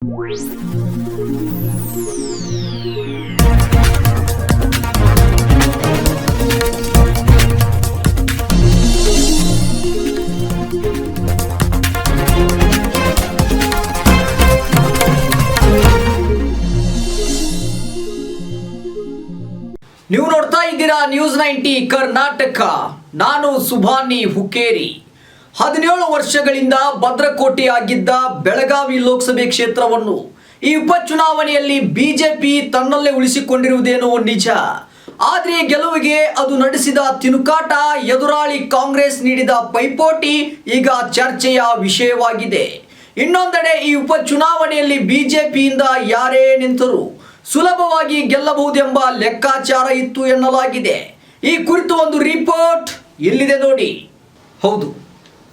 ನೀವು ನೋಡ್ತಾ ಇದ್ದೀರಾ ನ್ಯೂಸ್ 90 ಕರ್ನಾಟಕ. ನಾನು ಸುಭಾನಿ ಹುಕ್ಕೇರಿ. 17 ವರ್ಷಗಳಿಂದ ಭದ್ರಕೋಟೆಯಾಗಿದ್ದ ಬೆಳಗಾವಿ ಲೋಕಸಭೆ ಕ್ಷೇತ್ರವನ್ನು ಈ ಉಪಚುನಾವಣೆಯಲ್ಲಿ ಬಿಜೆಪಿ ತನ್ನಲ್ಲೇ ಉಳಿಸಿಕೊಂಡಿರುವುದೇನೋ ನಿಜ. ಆದರೆ ಗೆಲುವಿಗೆ ಅದು ನಡೆಸಿದ ತಿನುಕಾಟ, ಎದುರಾಳಿ ಕಾಂಗ್ರೆಸ್ ನೀಡಿದ ಪೈಪೋಟಿ ಈಗ ಚರ್ಚೆಯ ವಿಷಯವಾಗಿದೆ. ಇನ್ನೊಂದೆಡೆ ಈ ಉಪಚುನಾವಣೆಯಲ್ಲಿ ಬಿಜೆಪಿಯಿಂದ ಯಾರೇ ನಿಂತರೂ ಸುಲಭವಾಗಿ ಗೆಲ್ಲಬಹುದೆಂಬ ಲೆಕ್ಕಾಚಾರ ಇತ್ತು ಎನ್ನಲಾಗಿದೆ. ಈ ಕುರಿತು ಒಂದು ರಿಪೋರ್ಟ್ ಇಲ್ಲಿದೆ ನೋಡಿ. ಹೌದು,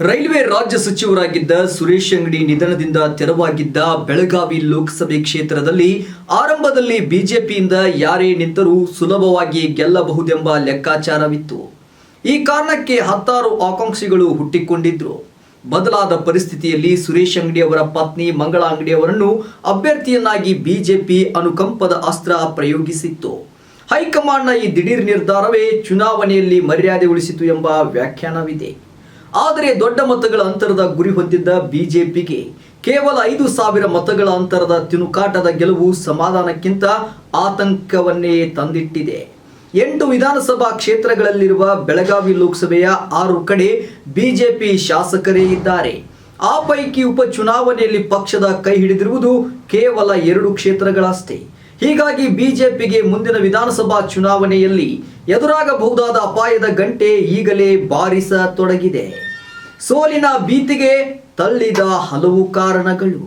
ರೈಲ್ವೆ ರಾಜ್ಯ ಸಚಿವರಾಗಿದ್ದ ಸುರೇಶ್ ಅಂಗಡಿ ನಿಧನದಿಂದ ತೆರವಾಗಿದ್ದ ಬೆಳಗಾವಿ ಲೋಕಸಭೆ ಕ್ಷೇತ್ರದಲ್ಲಿ ಆರಂಭದಲ್ಲಿ ಬಿಜೆಪಿಯಿಂದ ಯಾರೇ ನಿಂತರೂ ಸುಲಭವಾಗಿ ಗೆಲ್ಲಬಹುದೆಂಬ ಲೆಕ್ಕಾಚಾರವಿತ್ತು. ಈ ಕಾರಣಕ್ಕೆ 10 ಆಕಾಂಕ್ಷಿಗಳು ಹುಟ್ಟಿಕೊಂಡಿದ್ರು. ಬದಲಾದ ಪರಿಸ್ಥಿತಿಯಲ್ಲಿ ಸುರೇಶ್ ಅಂಗಡಿ ಅವರ ಪತ್ನಿ ಮಂಗಳಾ ಅಂಗಡಿ ಅವರನ್ನು ಅಭ್ಯರ್ಥಿಯನ್ನಾಗಿ ಬಿಜೆಪಿ ಅನುಕಂಪದ ಅಸ್ತ್ರ ಪ್ರಯೋಗಿಸಿತ್ತು. ಹೈಕಮಾಂಡ್ನ ಈ ದಿಢೀರ್ ನಿರ್ಧಾರವೇ ಚುನಾವಣೆಯಲ್ಲಿ ಮರ್ಯಾದೆ ಉಳಿಸಿತು ಎಂಬ ವ್ಯಾಖ್ಯಾನವಿದೆ. ಆದರೆ ದೊಡ್ಡ ಮತಗಳ ಅಂತರದ ಗುರಿ ಹೊಂದಿದ್ದ ಬಿಜೆಪಿಗೆ ಕೇವಲ 5,000 ಮತಗಳ ಅಂತರದ ತಿನುಕಾಟದ ಗೆಲುವು ಸಮಾಧಾನಕ್ಕಿಂತ ಆತಂಕವನ್ನೇ ತಂದಿಟ್ಟಿದೆ. 8 ವಿಧಾನಸಭಾ ಕ್ಷೇತ್ರಗಳಲ್ಲಿರುವ ಬೆಳಗಾವಿ ಲೋಕಸಭೆಯ 6 ಕಡೆ ಬಿಜೆಪಿ ಶಾಸಕರೇ ಇದ್ದಾರೆ. ಆ ಪೈಕಿ ಉಪಚುನಾವಣೆಯಲ್ಲಿ ಪಕ್ಷದ ಕೈ ಹಿಡಿದಿರುವುದು ಕೇವಲ 2 ಕ್ಷೇತ್ರಗಳಷ್ಟೇ. ಹೀಗಾಗಿ ಬಿಜೆಪಿಗೆ ಮುಂದಿನ ವಿಧಾನಸಭಾ ಚುನಾವಣೆಯಲ್ಲಿ ಎದುರಾಗಬಹುದಾದ ಅಪಾಯದ ಗಂಟೆ ಈಗಲೇ ಬಾರಿಸತೊಡಗಿದೆ. ಸೋಲಿನ ಭೀತಿಗೆ ತಳ್ಳಿದ ಹಲವು ಕಾರಣಗಳು.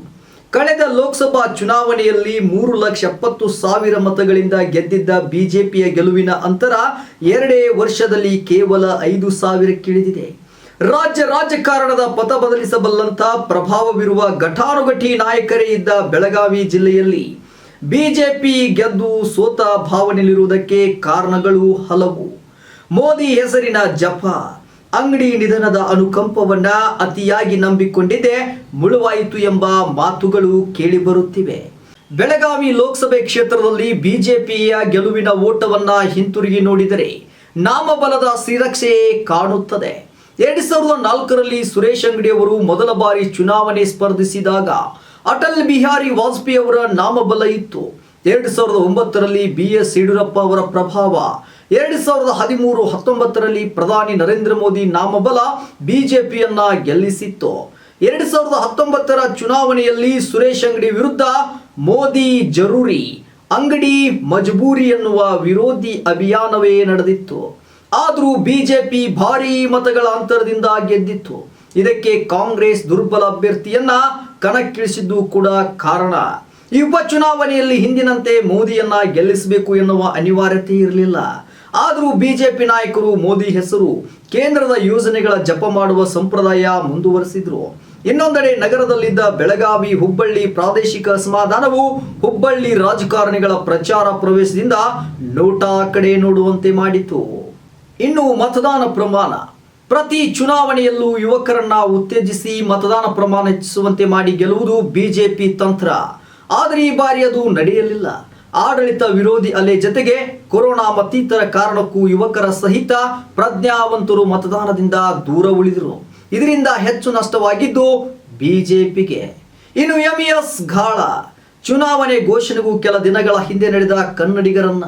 ಕಳೆದ ಲೋಕಸಭಾ ಚುನಾವಣೆಯಲ್ಲಿ 3,70,000 ಮತಗಳಿಂದ ಗೆದ್ದಿದ್ದ ಬಿಜೆಪಿಯ ಗೆಲುವಿನ ಅಂತರ 2 ವರ್ಷದಲ್ಲಿ ಕೇವಲ 5,000ಕ್ಕಿಳಿದಿದೆ. ರಾಜಕಾರಣದ ಪಥ ಬದಲಿಸಬಲ್ಲಂತ ಪ್ರಭಾವವಿರುವ ಘಟಾನುಘಟಿ ನಾಯಕರೇ ಇದ್ದ ಬೆಳಗಾವಿ ಜಿಲ್ಲೆಯಲ್ಲಿ ಬಿಜೆಪಿ ಗೆದ್ದು ಸೋತ ಭಾವನೆಯಲ್ಲಿರುವುದಕ್ಕೆ ಕಾರಣಗಳು ಹಲವು. ಮೋದಿ ಹೆಸರಿನ ಜಪ, ಅಂಗಡಿ ನಿಧನದ ಅನುಕಂಪವನ್ನ ಅತಿಯಾಗಿ ನಂಬಿಕೊಂಡಿದ್ದೆ ಮುಳುವಾಯಿತು ಎಂಬ ಮಾತುಗಳು ಕೇಳಿಬರುತ್ತಿವೆ. ಬೆಳಗಾವಿ ಲೋಕಸಭೆ ಕ್ಷೇತ್ರದಲ್ಲಿ ಬಿಜೆಪಿಯ ಗೆಲುವಿನ ಓಟವನ್ನ ಹಿಂತಿರುಗಿ ನೋಡಿದರೆ ನಾಮಬಲದ ಶ್ರೀರಕ್ಷೆಯೇ ಕಾಣುತ್ತದೆ. 2004ರಲ್ಲಿ ಸುರೇಶ್ ಅಂಗಡಿ ಅವರು ಮೊದಲ ಬಾರಿ ಚುನಾವಣೆ ಸ್ಪರ್ಧಿಸಿದಾಗ ಅಟಲ್ ಬಿಹಾರಿ ವಾಜಪೇಯಿ ಅವರ ನಾಮಬಲ ಇತ್ತು. 2009ರಲ್ಲಿ BS ಯಡಿಯೂರಪ್ಪ ಅವರ ಪ್ರಭಾವ, 2013-19ರಲ್ಲಿ ಪ್ರಧಾನಿ ನರೇಂದ್ರ ಮೋದಿ ನಾಮಬಲ ಬಿಜೆಪಿಯನ್ನ ಗೆಲ್ಲಿಸಿತ್ತು. 2019ರ ಚುನಾವಣೆಯಲ್ಲಿ ಸುರೇಶ್ ಅಂಗಡಿ ವಿರುದ್ಧ ಮೋದಿ ಜರೂರಿ, ಅಂಗಡಿ ಮಜಬೂರಿ ಎನ್ನುವ ವಿರೋಧಿ ಅಭಿಯಾನವೇ ನಡೆದಿತ್ತು. ಆದರೂ ಬಿಜೆಪಿ ಭಾರೀ ಮತಗಳ ಅಂತರದಿಂದ ಗೆದ್ದಿತ್ತು. ಇದಕ್ಕೆ ಕಾಂಗ್ರೆಸ್ ದುರ್ಬಲ ಅಭ್ಯರ್ಥಿಯನ್ನ ಕಣಕ್ಕಿಳಿಸಿದ್ದು ಕೂಡ ಕಾರಣ. ಈ ಉಪಚುನಾವಣೆಯಲ್ಲಿ ಹಿಂದಿನಂತೆ ಮೋದಿಯನ್ನ ಗೆಲ್ಲಿಸಬೇಕು ಎನ್ನುವ ಅನಿವಾರ್ಯತೆ ಇರಲಿಲ್ಲ. ಆದರೂ ಬಿಜೆಪಿ ನಾಯಕರು ಮೋದಿ ಹೆಸರು, ಕೇಂದ್ರದ ಯೋಜನೆಗಳ ಜಪ ಮಾಡುವ ಸಂಪ್ರದಾಯ ಮುಂದುವರೆಸಿದ್ರು. ಇನ್ನೊಂದೆಡೆ ನಗರದಲ್ಲಿದ್ದ ಬೆಳಗಾವಿ ಹುಬ್ಬಳ್ಳಿ ಪ್ರಾದೇಶಿಕ ಅಸಮಾಧಾನವು ಹುಬ್ಬಳ್ಳಿ ರಾಜಕಾರಣಿಗಳ ಪ್ರಚಾರ ಪ್ರವೇಶದಿಂದ ನೋಟ ಕಡೆ ನೋಡುವಂತೆ ಮಾಡಿತು. ಇನ್ನು ಮತದಾನ ಪ್ರಮಾಣ, ಪ್ರತಿ ಚುನಾವಣೆಯಲ್ಲೂ ಯುವಕರನ್ನ ಉತ್ತೇಜಿಸಿ ಮತದಾನ ಪ್ರಮಾಣ ಹೆಚ್ಚಿಸುವಂತೆ ಮಾಡಿ ಗೆಲ್ಲುವುದು ಬಿಜೆಪಿ ತಂತ್ರ. ಆದರೆ ಈ ಬಾರಿ ಅದು ನಡೆಯಲಿಲ್ಲ. ಆಡಳಿತ ವಿರೋಧಿ ಅಲೆ ಜತೆಗೆ ಕೊರೋನಾ ಮತ್ತಿತರ ಕಾರಣಕ್ಕೂ ಯುವಕರ ಸಹಿತ ಪ್ರಜ್ಞಾವಂತರು ಮತದಾನದಿಂದ ದೂರ ಉಳಿದರು. ಇದರಿಂದ ಹೆಚ್ಚು ನಷ್ಟವಾಗಿದ್ದು ಬಿಜೆಪಿಗೆ. ಇನ್ನು MES ಗಾಳ, ಚುನಾವಣೆ ಘೋಷಣೆಗೂ ಕೆಲ ದಿನಗಳ ಹಿಂದೆ ನಡೆದ ಕನ್ನಡಿಗರನ್ನ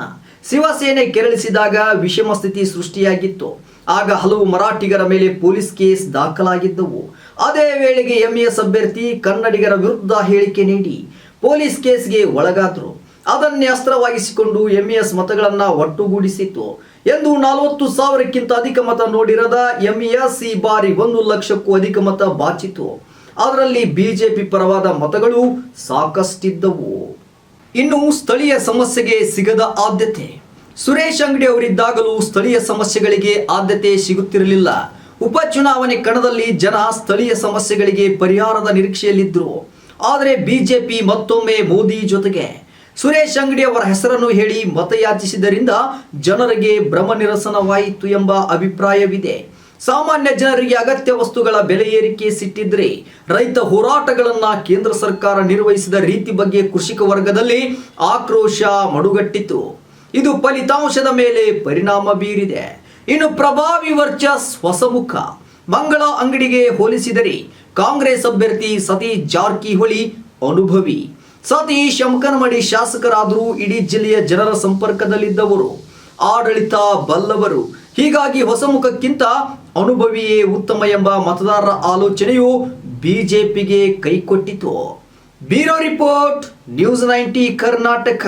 ಶಿವಸೇನೆ ಕೆರಳಿಸಿದಾಗ ವಿಷಮ ಸ್ಥಿತಿ ಸೃಷ್ಟಿಯಾಗಿತ್ತು. ಆಗ ಹಲವು ಮರಾಠಿಗರ ಮೇಲೆ ಪೊಲೀಸ್ ಕೇಸ್ ದಾಖಲಾಗಿದ್ದವು. ಅದೇ ವೇಳೆಗೆ MES ಅಭ್ಯರ್ಥಿ ಕನ್ನಡಿಗರ ವಿರುದ್ಧ ಹೇಳಿಕೆ ನೀಡಿ ಪೊಲೀಸ್ ಕೇಸ್ಗೆ ಒಳಗಾದರು. ಅದನ್ನೇ ಅಸ್ತ್ರವಾಗಿಸಿಕೊಂಡು MES ಮತಗಳನ್ನ ಒಟ್ಟುಗೂಡಿಸಿತ್ತು ಎಂದು 40,000ಕ್ಕಿಂತ ಅಧಿಕ ಮತ ನೋಡಿರದ MES ಈ ಬಾರಿ 1 ಲಕ್ಷಕ್ಕೂ ಅಧಿಕ ಮತ ಬಾಚಿತು. ಅದರಲ್ಲಿ ಬಿಜೆಪಿ ಪರವಾದ ಮತಗಳು ಸಾಕಷ್ಟಿದ್ದವು. ಇನ್ನು ಸ್ಥಳೀಯ ಸಮಸ್ಯೆಗೆ ಸಿಗದ ಆದ್ಯತೆ. ಸುರೇಶ್ ಅಂಗಡಿ ಅವರಿದ್ದಾಗಲೂ ಸ್ಥಳೀಯ ಸಮಸ್ಯೆಗಳಿಗೆ ಆದ್ಯತೆ ಸಿಗುತ್ತಿರಲಿಲ್ಲ. ಉಪಚುನಾವಣೆ ಕಣದಲ್ಲಿ ಜನ ಸ್ಥಳೀಯ ಸಮಸ್ಯೆಗಳಿಗೆ ಪರಿಹಾರದ ನಿರೀಕ್ಷೆಯಲ್ಲಿದ್ದರು. ಆದರೆ ಬಿಜೆಪಿ ಮತ್ತೊಮ್ಮೆ ಮೋದಿ ಜೊತೆಗೆ ಸುರೇಶ್ ಅಂಗಡಿ ಅವರ ಹೆಸರನ್ನು ಹೇಳಿ ಮತಯಾಚಿಸಿದ್ದರಿಂದ ಜನರಿಗೆ ಭ್ರಮ ನಿರಸನವಾಯಿತು ಎಂಬ ಅಭಿಪ್ರಾಯವಿದೆ. ಸಾಮಾನ್ಯ ಜನರಿಗೆ ಅಗತ್ಯ ವಸ್ತುಗಳ ಬೆಲೆ ಏರಿಕೆ ಸಿಟ್ಟಿದ್ರೆ ರೈತ ಹೋರಾಟಗಳನ್ನ ಕೇಂದ್ರ ಸರ್ಕಾರ ನಿರ್ವಹಿಸಿದ ರೀತಿ ಬಗ್ಗೆ ಕೃಷಿಕ ವರ್ಗದಲ್ಲಿ ಆಕ್ರೋಶ ಮಡುಗಟ್ಟಿತು. ಇದು ಫಲಿತಾಂಶದ ಮೇಲೆ ಪರಿಣಾಮ ಬೀರಿದೆ. ಇನ್ನು ಪ್ರಭಾವಿ ವರ್ಚಸ್ ಹೊಸಮುಖ. ಮಂಗಳ ಅಂಗಡಿಗೆ ಹೋಲಿಸಿದರೆ ಕಾಂಗ್ರೆಸ್ ಅಭ್ಯರ್ಥಿ ಸತೀಶ್ ಜಾರಕಿಹೊಳಿ ಅನುಭವಿ. ಸತೀಶ್ ಅಂಕನಮಡಿ ಶಾಸಕರಾದರೂ ಇಡೀ ಜಿಲ್ಲೆಯ ಜನರ ಸಂಪರ್ಕದಲ್ಲಿದ್ದವರು, ಆಡಳಿತ ಬಲ್ಲವರು. ಹೀಗಾಗಿ ಹೊಸಮುಖಕ್ಕಿಂತ ಅನುಭವಿಯೇ ಉತ್ತಮ ಎಂಬ ಮತದಾರರ ಆಲೋಚನೆಯು ಬಿಜೆಪಿಗೆ ಕೈಕೊಟ್ಟಿತು. Bureau report, news 90 Karnataka.